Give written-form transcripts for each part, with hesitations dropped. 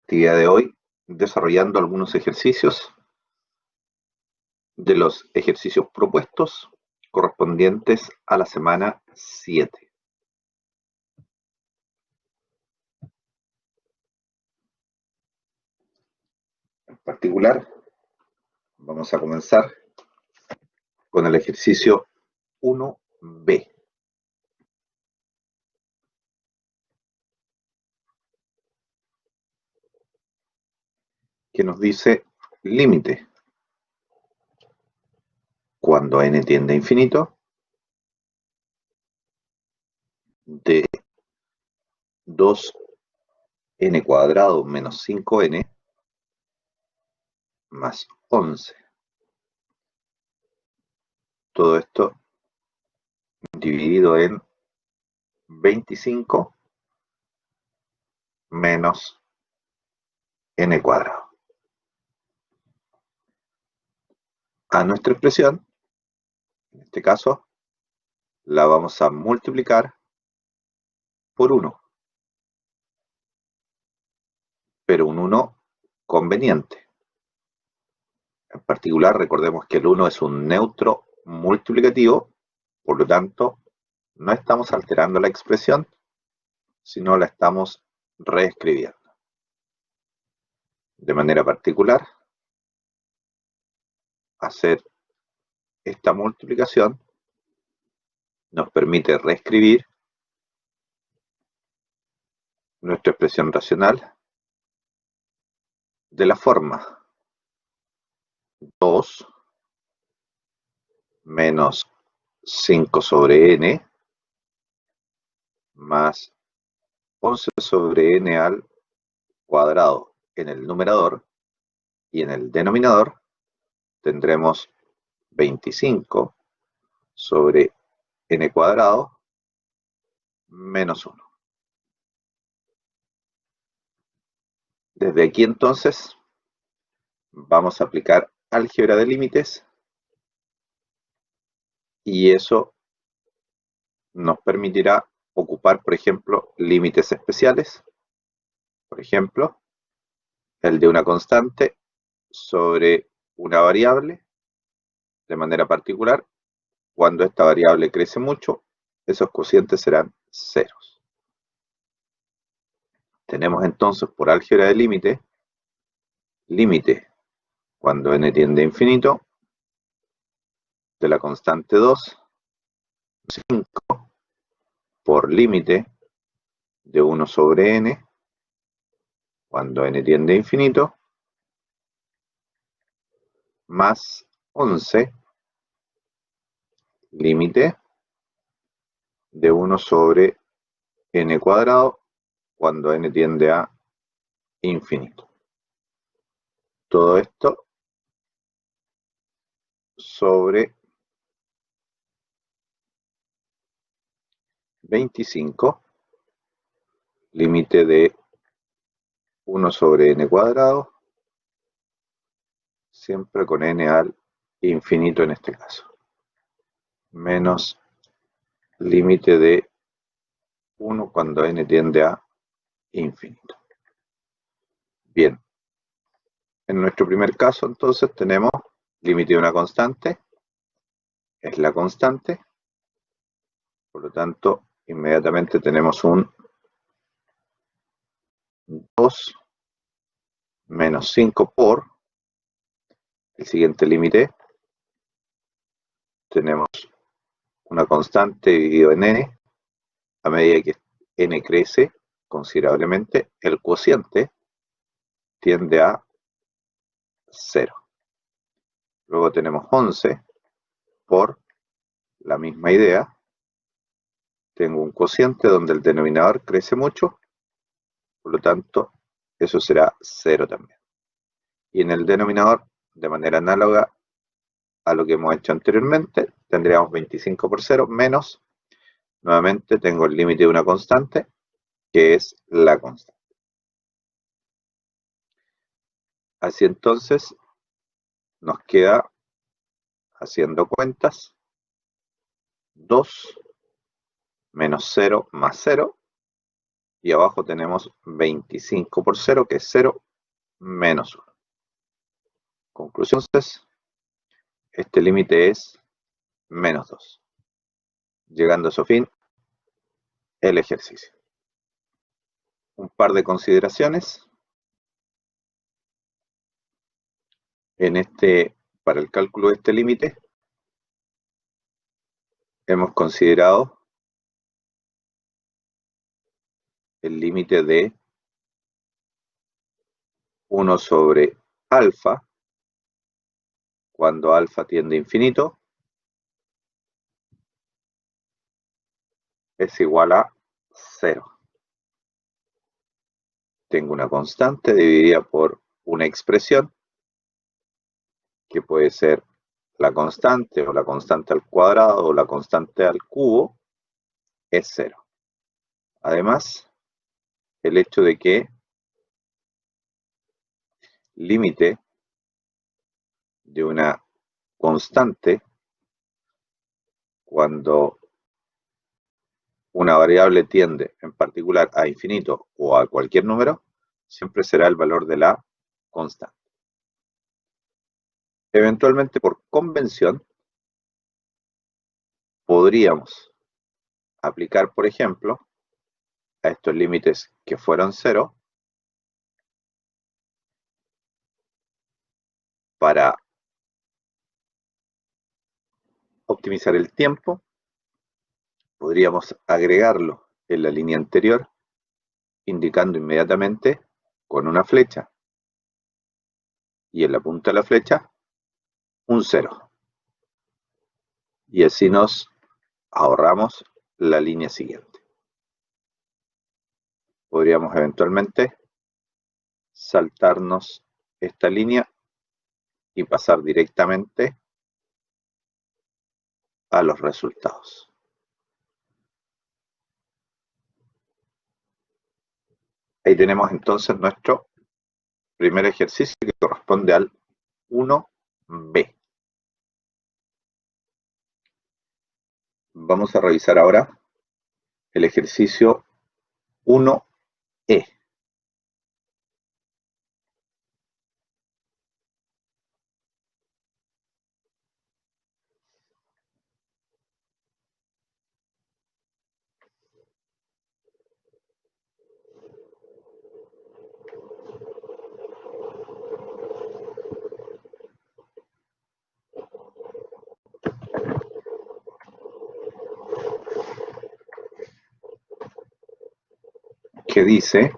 actividad de hoy desarrollando algunos ejercicios de los ejercicios propuestos correspondientes a la semana 7. En particular, vamos a comenzar con el ejercicio 1B, que nos dice límite cuando n tiende a infinito de 2n cuadrado menos 5n más 11. Todo esto dividido en 25 menos n cuadrado. A nuestra expresión, en este caso, la vamos a multiplicar por 1, pero un 1 conveniente. En particular, recordemos que el 1 es un neutro multiplicativo, por lo tanto, no estamos alterando la expresión, sino la estamos reescribiendo. De manera particular, hacer esta multiplicación nos permite reescribir nuestra expresión racional de la forma 2 menos 5 sobre n más 11 sobre n al cuadrado en el numerador, y en el denominador tendremos 25 sobre n cuadrado menos 1. Desde aquí entonces vamos a aplicar álgebra de límites y eso nos permitirá ocupar, por ejemplo, límites especiales. Por ejemplo, el de una constante sobre una variable. De manera particular, cuando esta variable crece mucho, esos cocientes serán ceros. Tenemos entonces por álgebra de límite cuando n tiende a infinito de la constante 2, 5 por límite de 1 sobre n cuando n tiende a infinito, más 11 límite de 1 sobre n cuadrado cuando n tiende a infinito. Todo esto sobre 25 límite de 1 sobre n cuadrado, siempre con n al infinito en este caso, menos límite de 1 cuando n tiende a infinito. Bien, en nuestro primer caso entonces tenemos límite de una constante, es la constante, por lo tanto inmediatamente tenemos un 2 menos 5 por el siguiente límite, tenemos una constante dividido en n, a medida que n crece considerablemente, el cociente tiende a 0. Luego tenemos 11 por la misma idea. Tengo un cociente donde el denominador crece mucho, por lo tanto, eso será 0 también. Y en el denominador, de manera análoga a lo que hemos hecho anteriormente, tendríamos 25 por 0 menos, nuevamente tengo el límite de una constante, que es la constante. Así entonces, nos queda, haciendo cuentas, 2 menos 0 más 0, y abajo tenemos 25 por 0, que es 0 menos 1. Conclusión, entonces, este límite es menos 2. Llegando a su fin, el ejercicio. Un par de consideraciones. Para el cálculo de este límite, hemos considerado el límite de 1 sobre alfa, cuando alfa tiende a infinito, es igual a 0. Tengo una constante dividida por una expresión, que puede ser la constante o la constante al cuadrado o la constante al cubo, es 0. Además, el hecho de que límite de una constante, cuando una variable tiende en particular a infinito o a cualquier número, siempre será el valor de la constante. Eventualmente, por convención, podríamos aplicar, por ejemplo, a estos límites que fueron 0, para optimizar el tiempo, podríamos agregarlo en la línea anterior, indicando inmediatamente con una flecha, y en la punta de la flecha un 0. Y así nos ahorramos la línea siguiente. Podríamos eventualmente saltarnos esta línea y pasar directamente a los resultados. Ahí tenemos entonces nuestro primer ejercicio, que corresponde al 1B. Vamos a revisar ahora el ejercicio 1E. Que dice: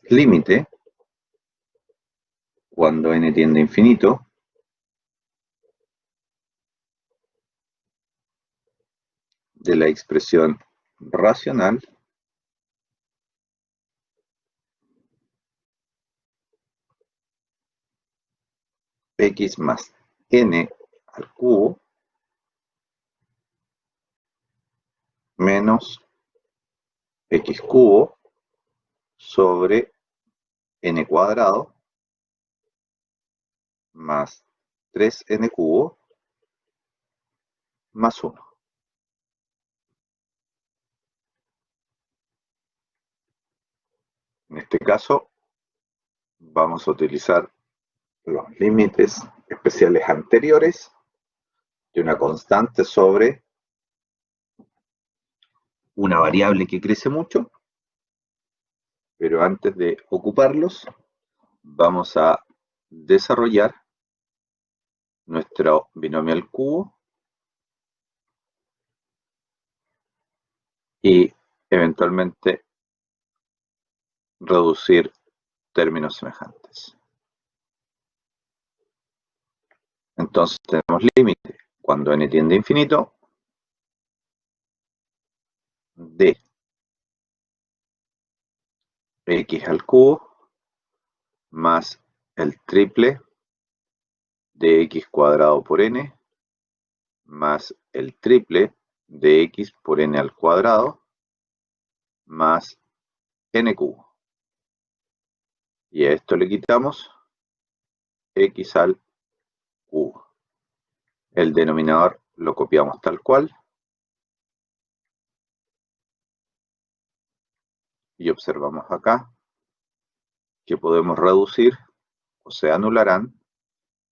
límite, cuando n tiende a infinito, de la expresión racional x más n al cubo menos x cubo sobre n cuadrado más 3n cubo más 1. En este caso, vamos a utilizar los límites especiales anteriores de una constante sobre una variable que crece mucho, pero antes de ocuparlos, vamos a desarrollar nuestro binomio al cubo y eventualmente reducir términos semejantes. Entonces tenemos límite cuando n tiende a infinito de x al cubo más el triple de x cuadrado por n más el triple de x por n al cuadrado más n cubo. Y a esto le quitamos x al cubo. El denominador lo copiamos tal cual y observamos acá que podemos reducir o se anularán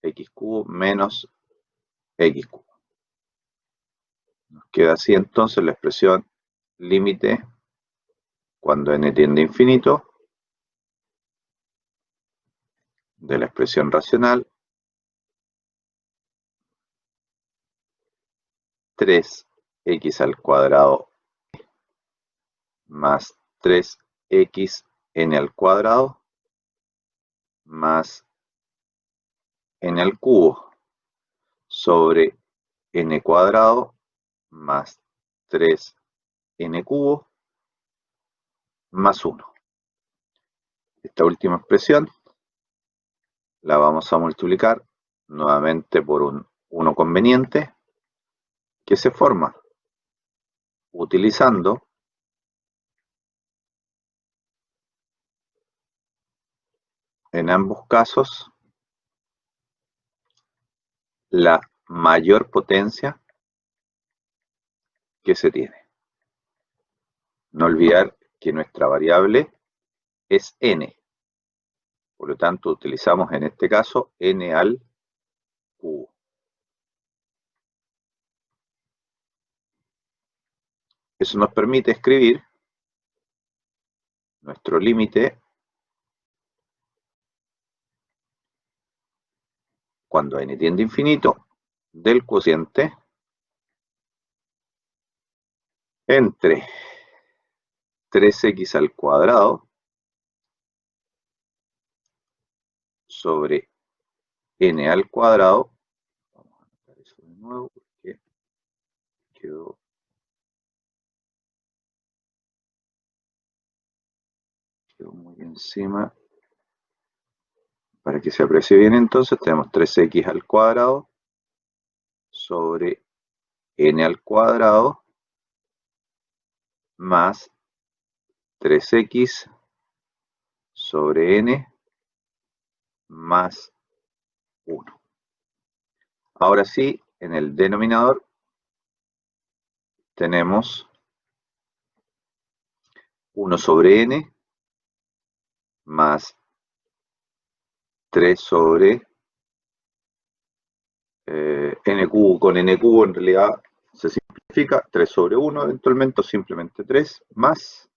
x cubo menos x cubo. Nos queda así entonces la expresión límite cuando n tiende a infinito de la expresión racional 3x al cuadrado más 3xn al cuadrado más n al cubo sobre n cuadrado más 3n cubo más 1. Esta última expresión la vamos a multiplicar nuevamente por un 1 conveniente que se forma utilizando en ambos casos la mayor potencia que se tiene. No olvidar que nuestra variable es n. Por lo tanto, utilizamos en este caso n al cubo. Eso nos permite escribir nuestro límite cuando n tiende a infinito del cociente entre 3x al cuadrado sobre n al cuadrado. Vamos a anotar eso de nuevo porque quedó muy encima. Para que se aprecie bien, entonces tenemos 3x al cuadrado sobre n al cuadrado más 3x sobre n más 1. Ahora sí, en el denominador tenemos 1 sobre n más 3 sobre n cubo con n cubo en realidad se simplifica, 3 sobre 1 eventualmente, o simplemente 3, más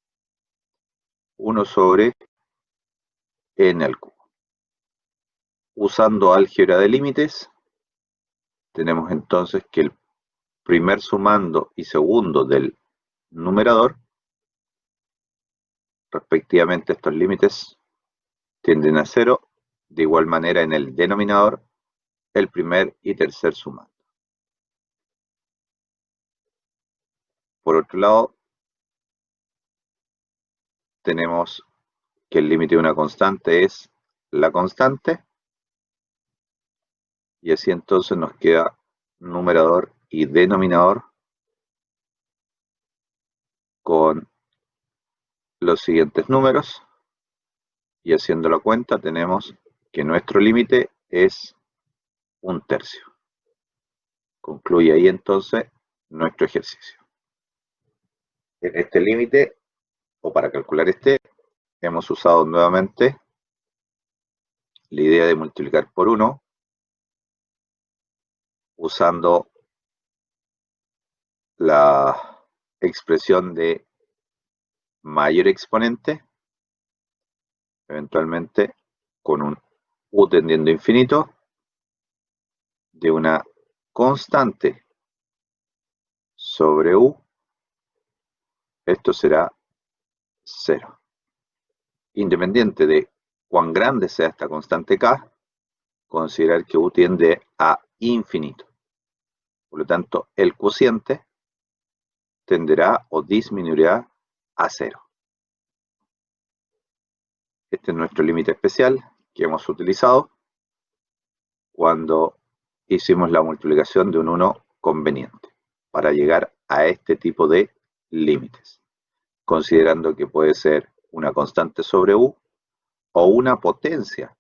1 sobre n al cubo. Usando álgebra de límites, tenemos entonces que el primer sumando y segundo del numerador, respectivamente estos límites tienden a 0, de igual manera en el denominador, el primer y tercer sumando. Por otro lado, tenemos que el límite de una constante es la constante, y así entonces nos queda numerador y denominador con los siguientes números, y haciendo la cuenta tenemos que nuestro límite es 1/3. Concluye ahí entonces nuestro ejercicio. En este límite, o para calcular este, hemos usado nuevamente la idea de multiplicar por 1, usando la expresión de mayor exponente, eventualmente con un u tendiendo a infinito, de una constante sobre u, esto será 0. Independiente de cuán grande sea esta constante k, considerar que u tiende a infinito. Por lo tanto, el cociente tenderá o disminuirá a 0. Este es nuestro límite especial que hemos utilizado cuando hicimos la multiplicación de un 1 conveniente para llegar a este tipo de límites, considerando que puede ser una constante sobre u o una potencia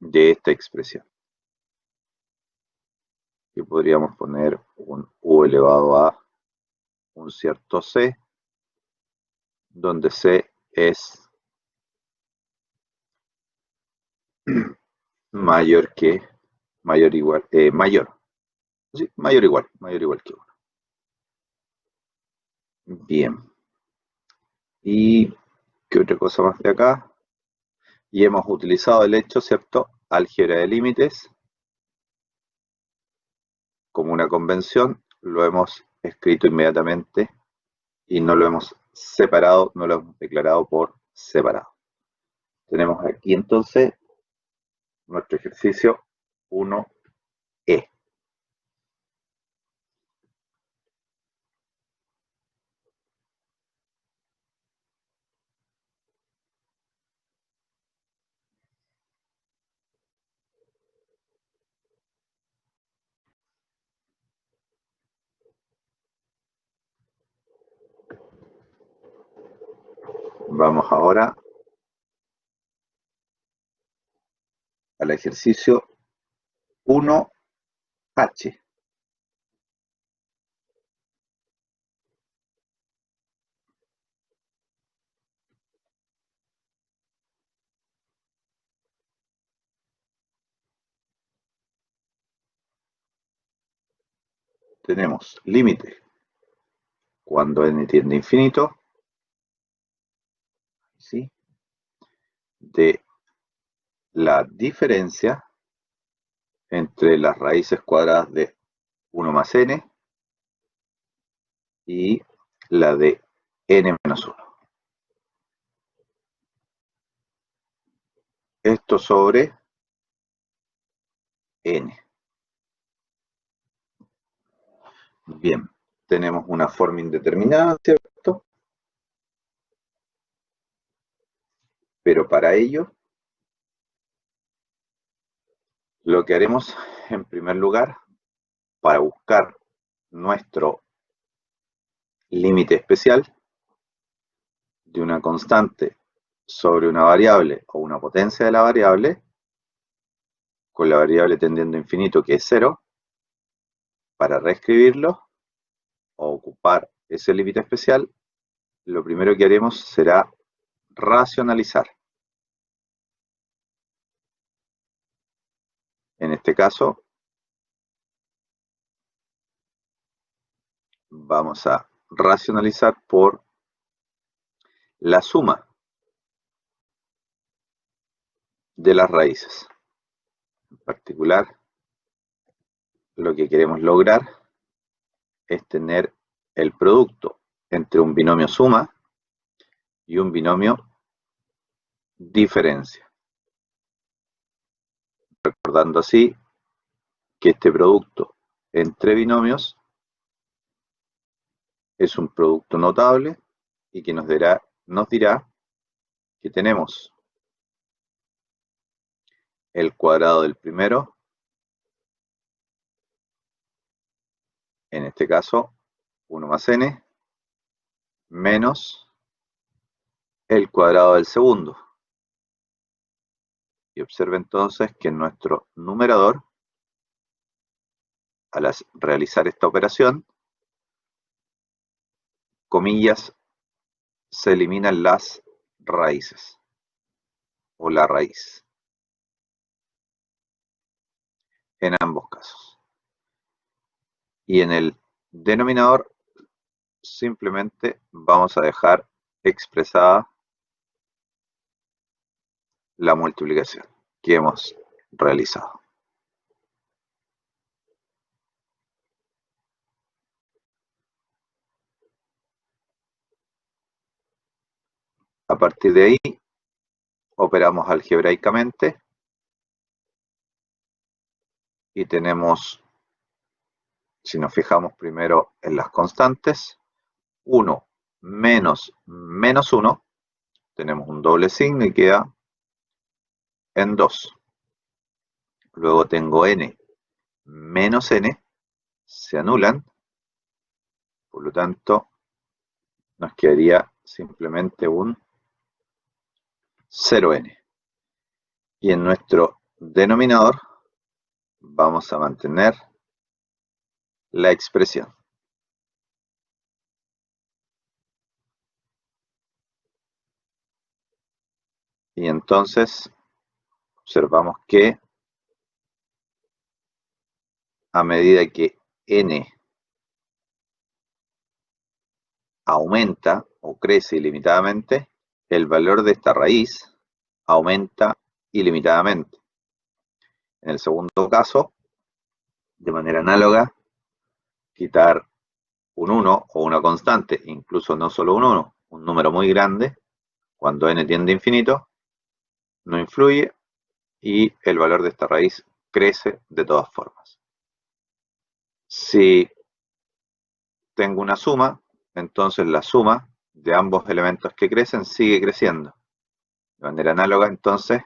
de esta expresión. Y podríamos poner un u elevado a un cierto c, donde c es mayor que, mayor igual, mayor. Sí, mayor igual que 1. Bien. ¿Y qué otra cosa más de acá? Y hemos utilizado el hecho, ¿cierto? Álgebra de límites. Como una convención, lo hemos escrito inmediatamente y no lo hemos separado, no lo hemos declarado por separado. Tenemos aquí entonces nuestro ejercicio 1E. Vamos ahora al ejercicio 1H. Tenemos límite cuando n tiende a infinito, ¿sí?, de la diferencia entre las raíces cuadradas de 1 más n y la de n menos 1. Esto sobre n. Bien, tenemos una forma indeterminada, ¿cierto? Pero para ello, lo que haremos en primer lugar, para buscar nuestro límite especial de una constante sobre una variable o una potencia de la variable, con la variable tendiendo a infinito que es 0, para reescribirlo o ocupar ese límite especial, lo primero que haremos será racionalizar. En este caso, vamos a racionalizar por la suma de las raíces. En particular, lo que queremos lograr es tener el producto entre un binomio suma y un binomio diferencia. Recordando así que este producto entre binomios es un producto notable y que nos dirá que tenemos el cuadrado del primero, en este caso 1 más n, menos el cuadrado del segundo. Y observe entonces que en nuestro numerador, al realizar esta operación, comillas, se eliminan las raíces o la raíz en ambos casos. Y en el denominador simplemente vamos a dejar expresada la multiplicación que hemos realizado. A partir de ahí, operamos algebraicamente y tenemos, si nos fijamos primero en las constantes, 1 menos menos 1, tenemos un doble signo y queda en 2. Luego tengo n menos n, se anulan, por lo tanto nos quedaría simplemente un 0n. Y en nuestro denominador vamos a mantener la expresión. Y entonces observamos que a medida que n aumenta o crece ilimitadamente, el valor de esta raíz aumenta ilimitadamente. En el segundo caso, de manera análoga, quitar un 1 o una constante, incluso no solo un 1, un número muy grande, cuando n tiende a infinito, no influye y el valor de esta raíz crece de todas formas. Si tengo una suma, entonces la suma de ambos elementos que crecen sigue creciendo. De manera análoga, entonces,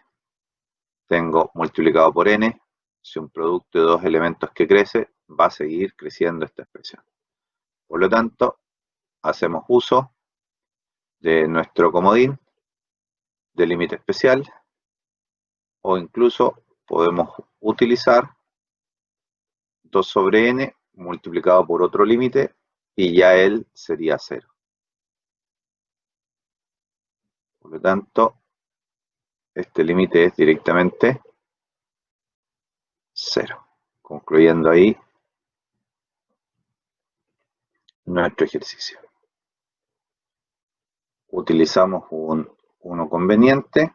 tengo multiplicado por n, si un producto de dos elementos que crece, va a seguir creciendo esta expresión. Por lo tanto, hacemos uso de nuestro comodín de límite especial, o incluso podemos utilizar 2 sobre n multiplicado por otro límite y ya él sería 0. Por lo tanto, este límite es directamente 0. Concluyendo ahí nuestro ejercicio. Utilizamos un 1 conveniente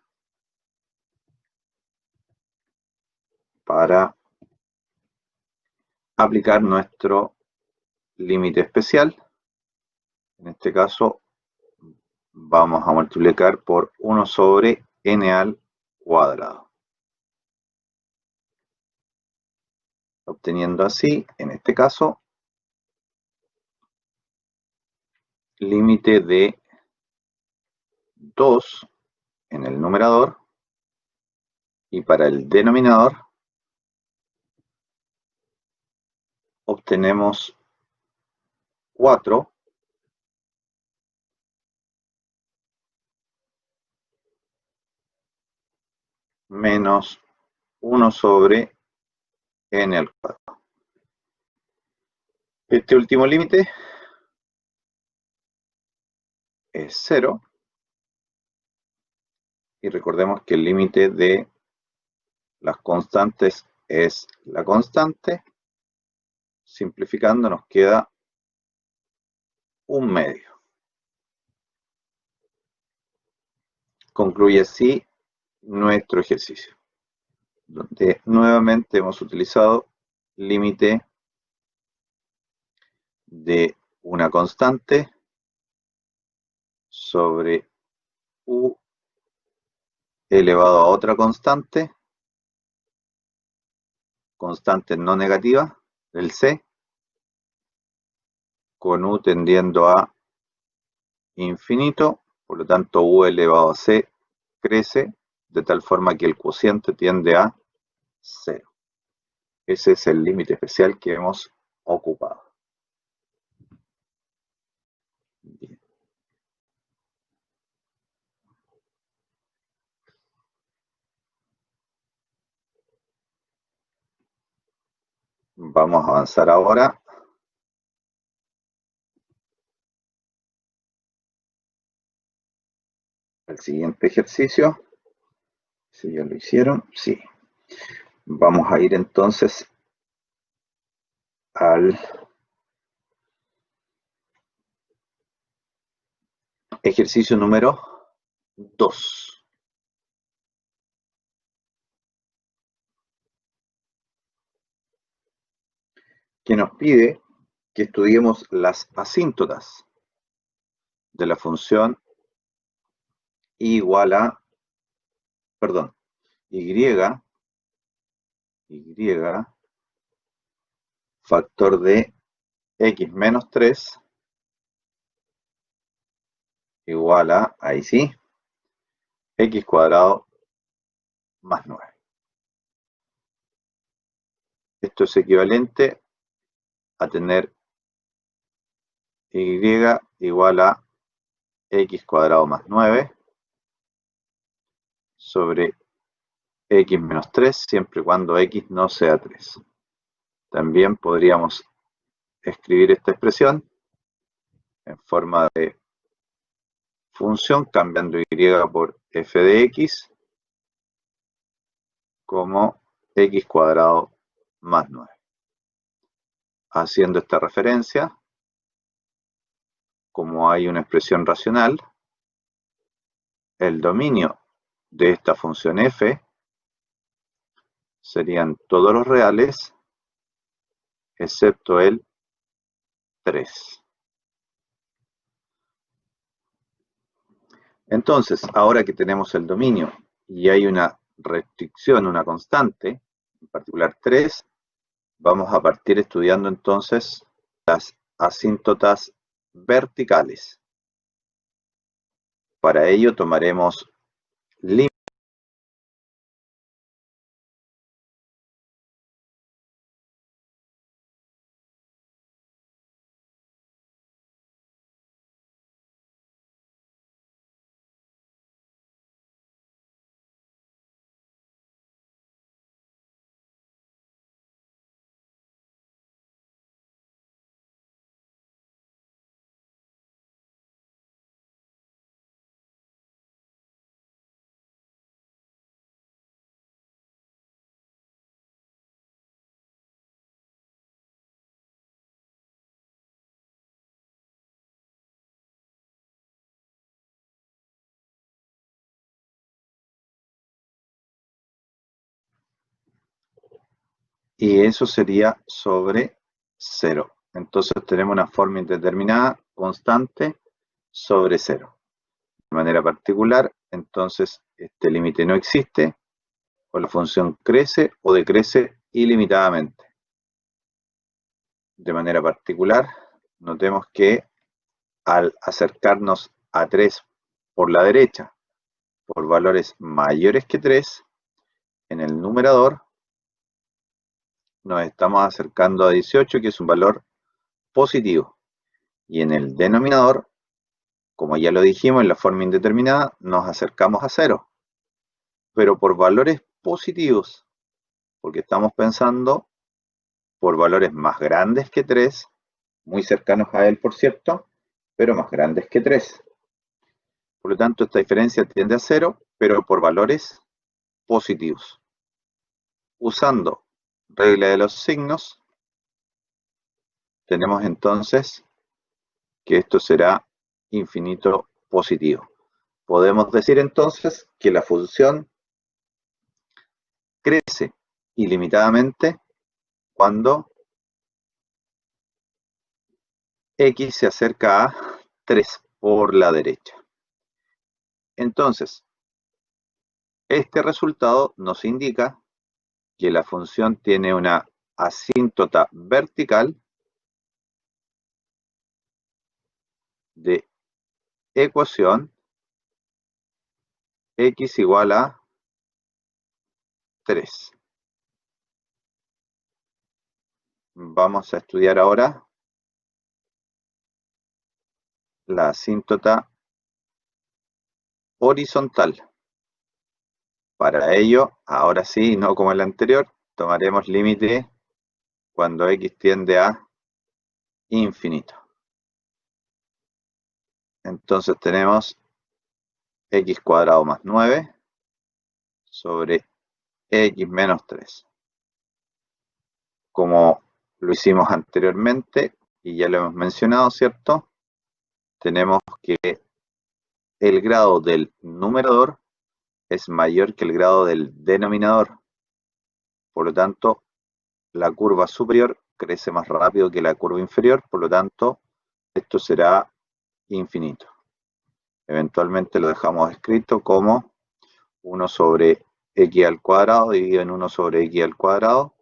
para aplicar nuestro límite especial. En este caso vamos a multiplicar por 1 sobre n al cuadrado. Obteniendo así, en este caso, límite de 2 en el numerador y para el denominador obtenemos 4 menos 1 sobre n al cuadrado. Este último límite es 0 y recordemos que el límite de las constantes es la constante. Simplificando nos queda 1/2. Concluye así nuestro ejercicio, donde nuevamente hemos utilizado límite de una constante sobre u elevado a otra constante no negativa del c, con u tendiendo a infinito, por lo tanto u elevado a c crece de tal forma que el cociente tiende a 0. Ese es el límite especial que hemos ocupado. Bien. Vamos a avanzar ahora al siguiente ejercicio. Si ya lo hicieron, sí. Vamos a ir entonces al ejercicio número 2. Que nos pide que estudiemos las asíntotas de la función y factor de x menos 3 igual a, ahí sí, x cuadrado más 9. Esto es equivalente a tener y igual a x cuadrado más 9 sobre x menos 3, siempre y cuando x no sea 3. También podríamos escribir esta expresión en forma de función, cambiando y por f de x, como x cuadrado más 9. Haciendo esta referencia, como hay una expresión racional, el dominio de esta función f serían todos los reales, excepto el 3. Entonces, ahora que tenemos el dominio y hay una restricción, una constante, en particular 3, vamos a partir estudiando entonces las asíntotas verticales. Para ello tomaremos límites. Y eso sería sobre 0. Entonces tenemos una forma indeterminada constante sobre 0. De manera particular, entonces este límite no existe, o la función crece o decrece ilimitadamente. De manera particular, notemos que al acercarnos a 3 por la derecha, por valores mayores que 3, en el numerador nos estamos acercando a 18, que es un valor positivo. Y en el denominador, como ya lo dijimos, en la forma indeterminada, nos acercamos a 0. Pero por valores positivos, porque estamos pensando por valores más grandes que 3, muy cercanos a él, por cierto, pero más grandes que 3. Por lo tanto, esta diferencia tiende a 0, pero por valores positivos. Usando regla de los signos, tenemos entonces que esto será infinito positivo. Podemos decir entonces que la función crece ilimitadamente cuando x se acerca a 3 por la derecha. Entonces, este resultado nos indica que la función tiene una asíntota vertical de ecuación x igual a 3. Vamos a estudiar ahora la asíntota horizontal. Para ello, ahora sí, no como el anterior, tomaremos límite cuando x tiende a infinito. Entonces tenemos x cuadrado más 9 sobre x menos 3. Como lo hicimos anteriormente, y ya lo hemos mencionado, ¿cierto? Tenemos que el grado del numerador es mayor que el grado del denominador. Por lo tanto, la curva superior crece más rápido que la curva inferior, por lo tanto, esto será infinito. Eventualmente lo dejamos escrito como 1 sobre x al cuadrado dividido en 1 sobre x al cuadrado,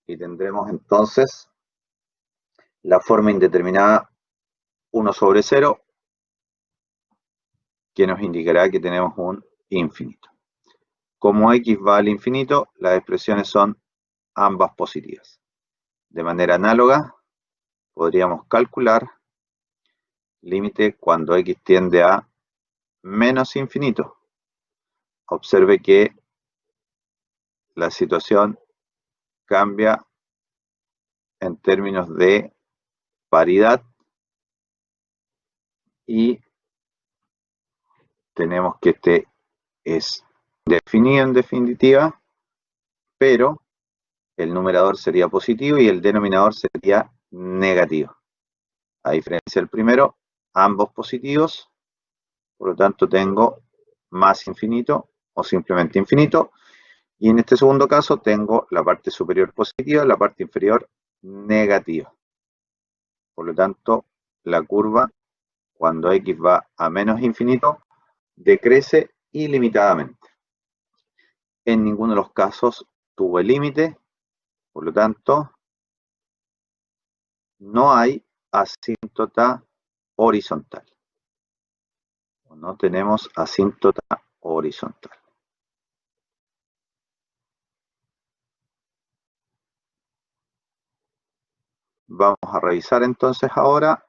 y tendremos entonces la forma indeterminada 1 sobre 0, que nos indicará que tenemos un infinito. Como x va al infinito, las expresiones son ambas positivas. De manera análoga, podríamos calcular límite cuando x tiende a menos infinito. Observe que la situación cambia en términos de paridad y tenemos que este es definido en definitiva, pero el numerador sería positivo y el denominador sería negativo. A diferencia del primero, ambos positivos, por lo tanto tengo más infinito o simplemente infinito, y en este segundo caso tengo la parte superior positiva, la parte inferior negativa. Por lo tanto, la curva, cuando x va a menos infinito, decrece ilimitadamente. En ninguno de los casos tuvo el límite, por lo tanto, no hay asíntota horizontal. No tenemos asíntota horizontal. Vamos a revisar entonces ahora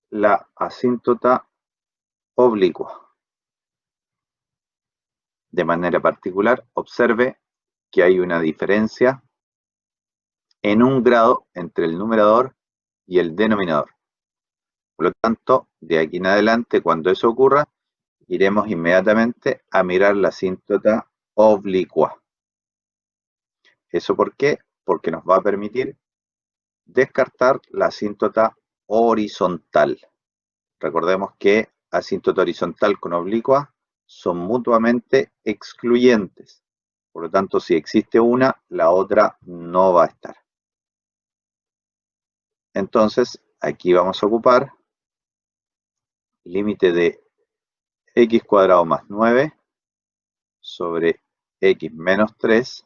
la asíntota oblicua. De manera particular, observe que hay una diferencia en 1 grado entre el numerador y el denominador. Por lo tanto, de aquí en adelante, cuando eso ocurra, iremos inmediatamente a mirar la asíntota oblicua. ¿Eso por qué? Porque nos va a permitir descartar la asíntota horizontal. Recordemos que asíntota horizontal con oblicua son mutuamente excluyentes. Por lo tanto, si existe una, la otra no va a estar. Entonces, aquí vamos a ocupar límite de x cuadrado más 9 sobre x menos 3,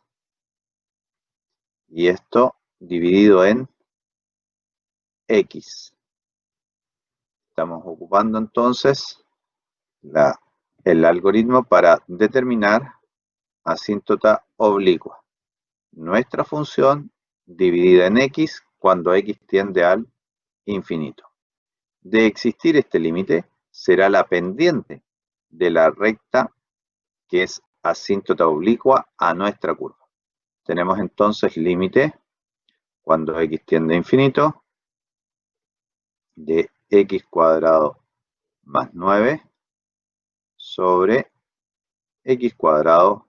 y esto dividido en x. Estamos ocupando entonces el algoritmo para determinar asíntota oblicua. Nuestra función dividida en x cuando x tiende al infinito. De existir este límite, será la pendiente de la recta que es asíntota oblicua a nuestra curva. Tenemos entonces límite cuando x tiende a infinito de x cuadrado más 9 sobre x cuadrado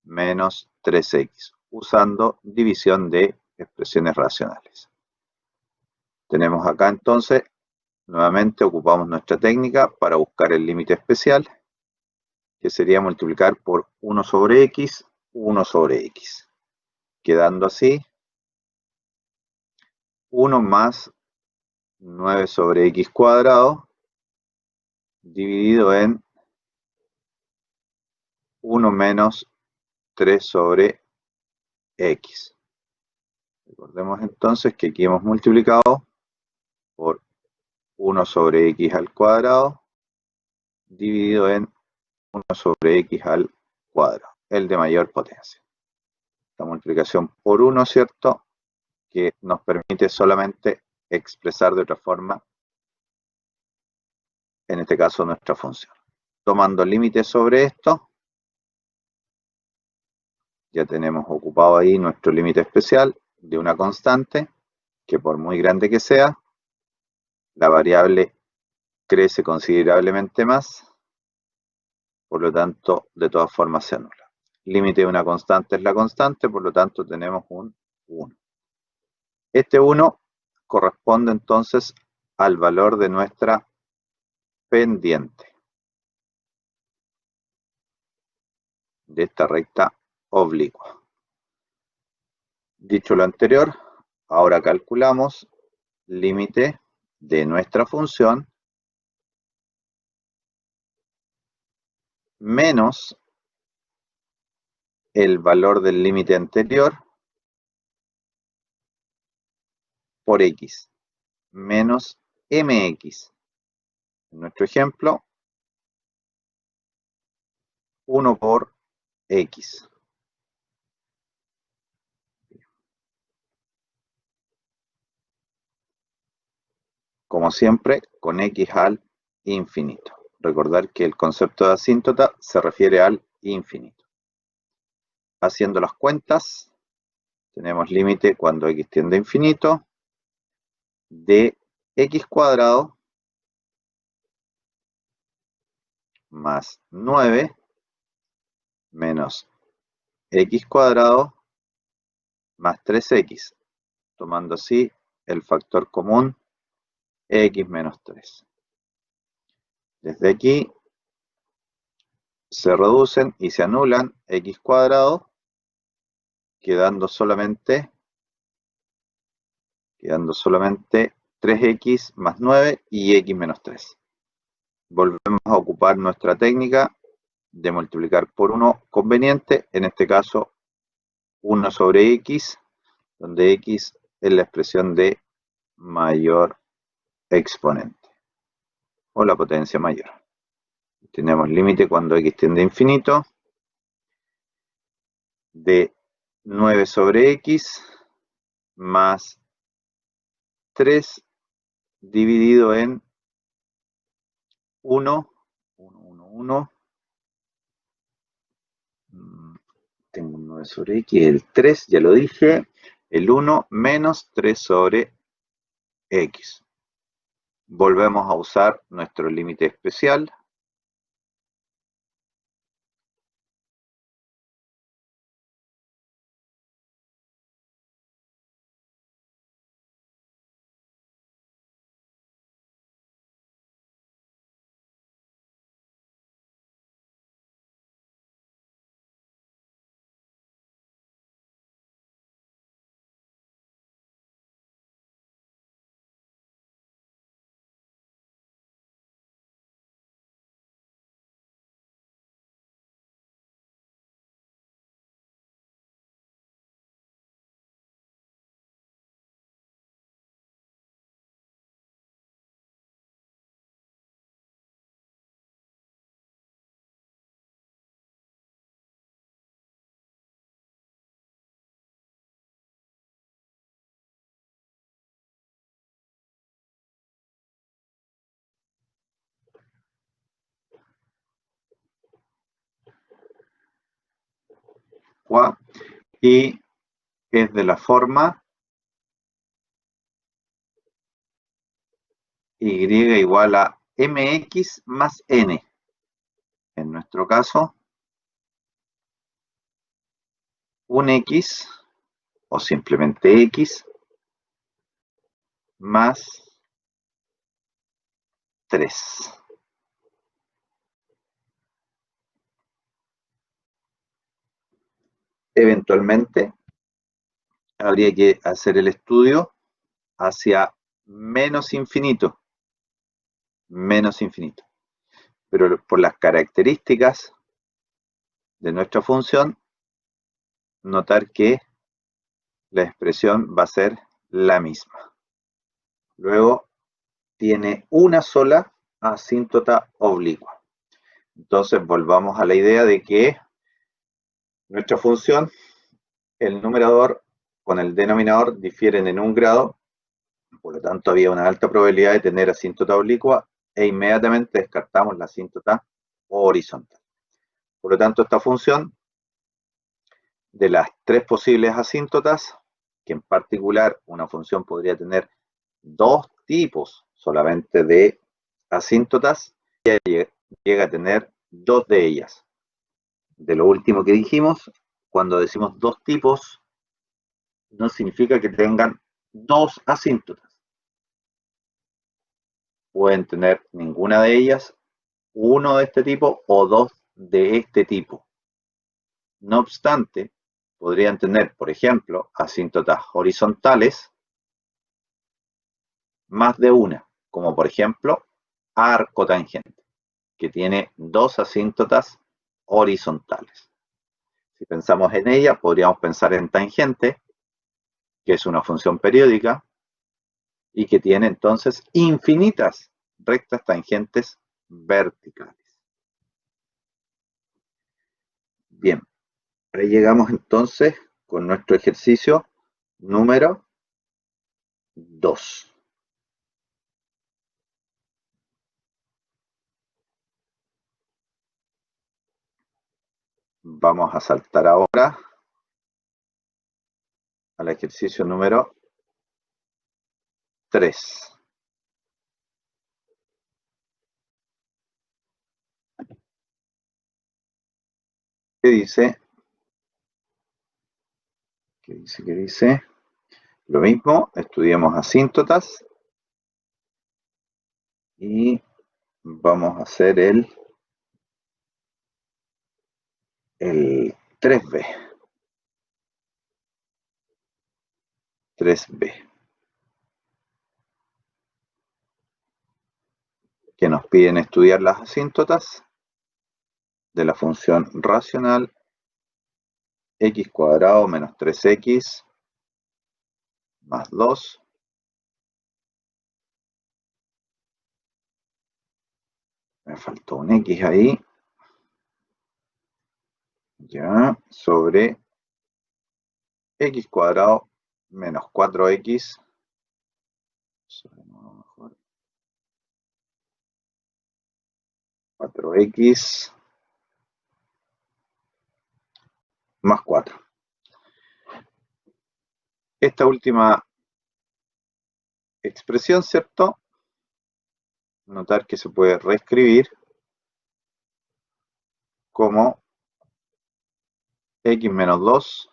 menos 3x, usando división de expresiones racionales. Tenemos acá entonces, nuevamente ocupamos nuestra técnica para buscar el límite especial, que sería multiplicar por 1 sobre x, 1 sobre x, quedando así 1 más 9 sobre x cuadrado dividido en 1 menos 3 sobre x. Recordemos entonces que aquí hemos multiplicado por 1 sobre x al cuadrado dividido en 1 sobre x al cuadrado, el de mayor potencia. La multiplicación por 1, ¿cierto?, que nos permite solamente expresar de otra forma, en este caso, nuestra función. Tomando límites sobre esto, ya tenemos ocupado ahí nuestro límite especial de una constante, que por muy grande que sea, la variable crece considerablemente más, por lo tanto, de todas formas se anula. Límite de una constante es la constante, por lo tanto tenemos un 1. Este 1 corresponde entonces al valor de nuestra pendiente de esta recta oblicua. Dicho lo anterior, ahora calculamos límite de nuestra función menos el valor del límite anterior por x, menos mx. En nuestro ejemplo, 1 por x. Como siempre, con x al infinito. Recordar que el concepto de asíntota se refiere al infinito. haciendo las cuentas, tenemos límite cuando x tiende a infinito de x cuadrado más 9 menos x cuadrado más 3x, tomando así el factor común x menos 3. Desde aquí se reducen y se anulan x cuadrado, quedando solamente 3x más 9 y x menos 3. Volvemos a ocupar nuestra técnica de multiplicar por 1 conveniente, en este caso 1 sobre x, donde x es la expresión de mayor exponente, o la potencia mayor. Tenemos límite cuando x tiende a infinito de 9 sobre x más 3 dividido en 1, 1. Tengo un 9 sobre x, el 3, ya lo dije, el 1 menos 3 sobre x. Volvemos a usar nuestro límite especial. Y es de la forma y igual a mx más n. En nuestro caso, un x, o simplemente x, más 3. Eventualmente, habría que hacer el estudio hacia menos infinito. Pero por las características de nuestra función, notar que la expresión va a ser la misma. Luego, tiene una sola asíntota oblicua. Entonces, volvamos a la idea de que nuestra función, el numerador con el denominador difieren en 1 grado, por lo tanto había una alta probabilidad de tener asíntota oblicua e inmediatamente descartamos la asíntota horizontal. Por lo tanto, esta función, de las 3 posibles asíntotas, que en particular una función podría tener 2 tipos solamente de asíntotas, llega a tener 2 de ellas. De lo último que dijimos, cuando decimos 2 tipos, no significa que tengan 2 asíntotas. Pueden tener ninguna de ellas, 1 de este tipo o 2 de este tipo. No obstante, podrían tener, por ejemplo, asíntotas horizontales más de una, como por ejemplo arco tangente, que tiene 2 asíntotas horizontales. Si pensamos en ella, podríamos pensar en tangente, que es una función periódica y que tiene entonces infinitas rectas tangentes verticales. Bien, ahí llegamos entonces con nuestro ejercicio número 2. Vamos a saltar ahora al ejercicio número 3. ¿Qué dice? ¿Qué dice? Lo mismo, estudiamos asíntotas y vamos a hacer el 3B. 3B. Que nos piden estudiar las asíntotas de la función racional x cuadrado menos 3x más 2 me faltó un x ahí, ya, sobre x cuadrado menos 4x, 4x más 4. Esta última expresión, ¿cierto? Notar que se puede reescribir como x menos 2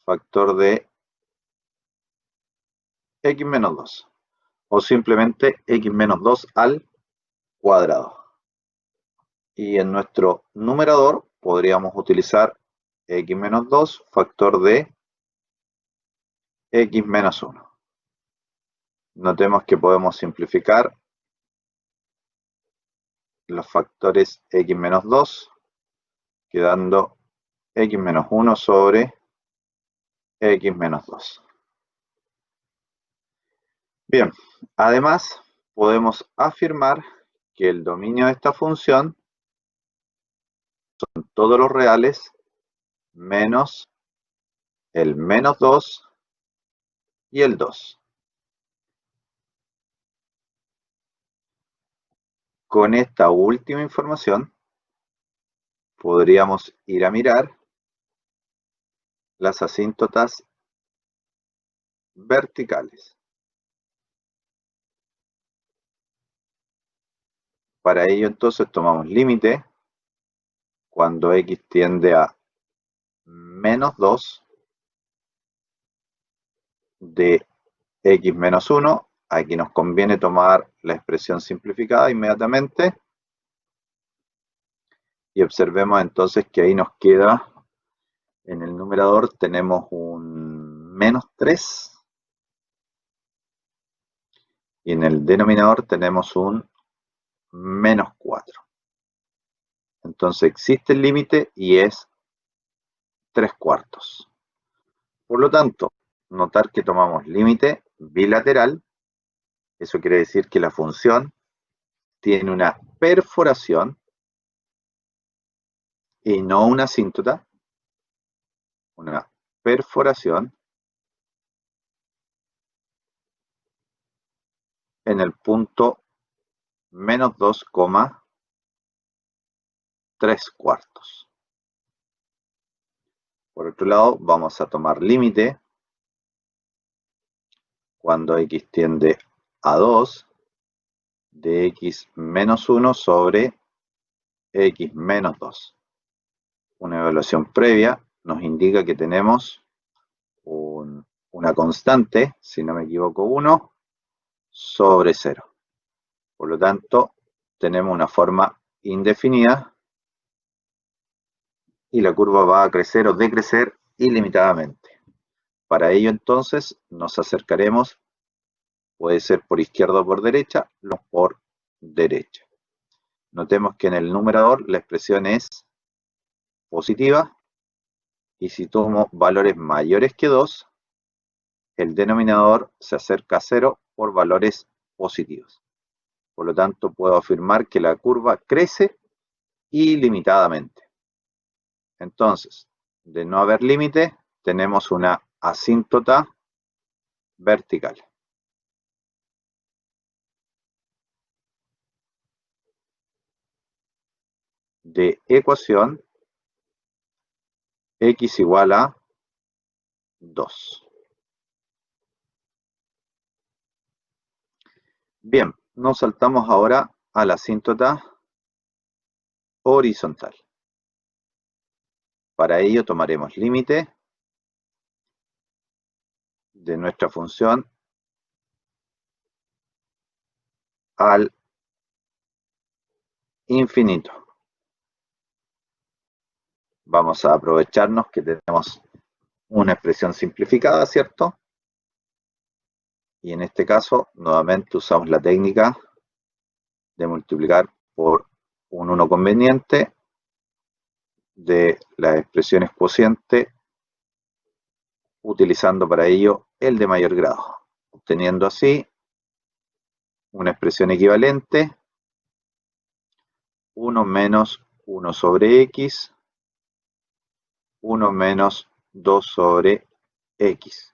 factor de x menos 2 o simplemente x menos 2 al cuadrado. Y en nuestro numerador podríamos utilizar x menos 2 factor de x menos 1. Notemos que podemos simplificar los factores x menos 2, quedando x menos 1 sobre x menos 2. Bien, además podemos afirmar que el dominio de esta función son todos los reales menos el menos 2 y el 2. Con esta última información podríamos ir a mirar las asíntotas verticales. Para ello entonces tomamos límite cuando x tiende a menos 2 de x menos 1. Aquí nos conviene tomar la expresión simplificada inmediatamente. Y observemos entonces que ahí nos queda, en el numerador tenemos un menos 3 y en el denominador tenemos un menos 4. Entonces existe el límite y es 3/4. Por lo tanto, notar que tomamos límite bilateral. Eso quiere decir que la función tiene una perforación y no una asíntota. Una perforación en el punto menos 2,3/4. Por otro lado, vamos a tomar límite cuando x tiende a 2 de x menos 1 sobre x menos 2. Una evaluación previa nos indica que tenemos una constante, si no me equivoco, 1 sobre 0. Por lo tanto, tenemos una forma indefinida y la curva va a crecer o decrecer ilimitadamente. Para ello, entonces, nos acercaremos, puede ser por izquierda o por derecha, no por derecha. Notemos que en el numerador la expresión es positiva y si tomo valores mayores que 2, el denominador se acerca a 0 por valores positivos. Por lo tanto, puedo afirmar que la curva crece ilimitadamente. Entonces, de no haber límite, tenemos una asíntota vertical. De ecuación x igual a 2. Bien, nos saltamos ahora a la asíntota horizontal. Para ello tomaremos límite de nuestra función al infinito. Vamos a aprovecharnos que tenemos una expresión simplificada, ¿cierto? Y en este caso, nuevamente usamos la técnica de multiplicar por un 1 conveniente de las expresiones cociente, utilizando para ello el de mayor grado, obteniendo así una expresión equivalente, 1 menos 1 sobre x, 1 menos 2 sobre x,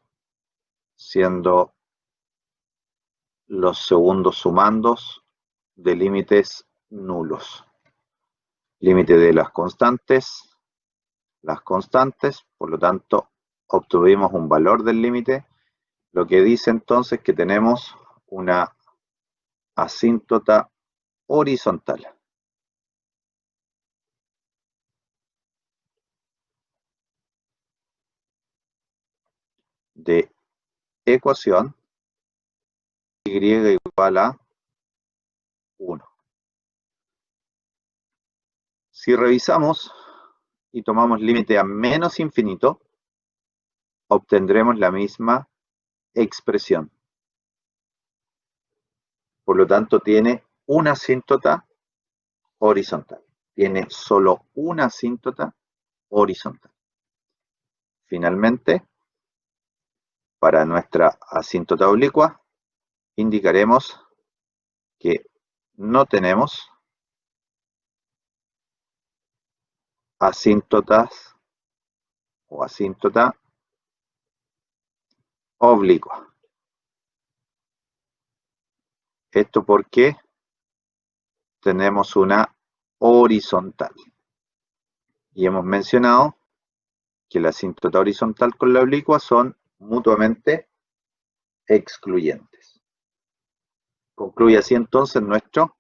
siendo los segundos sumandos de límites nulos. Límite de las constantes, por lo tanto, obtuvimos un valor del límite, lo que dice entonces que tenemos una asíntota horizontal. De ecuación y igual a 1. Si revisamos y tomamos límite a menos infinito, obtendremos la misma expresión. Por lo tanto, tiene una asíntota horizontal. Tiene solo una asíntota horizontal. Finalmente, para nuestra asíntota oblicua, indicaremos que no tenemos asíntotas o asíntota oblicua. Esto porque tenemos una horizontal. Y hemos mencionado que la asíntota horizontal con la oblicua son mutuamente excluyentes. Concluye así entonces nuestro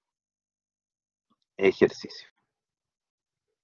ejercicio.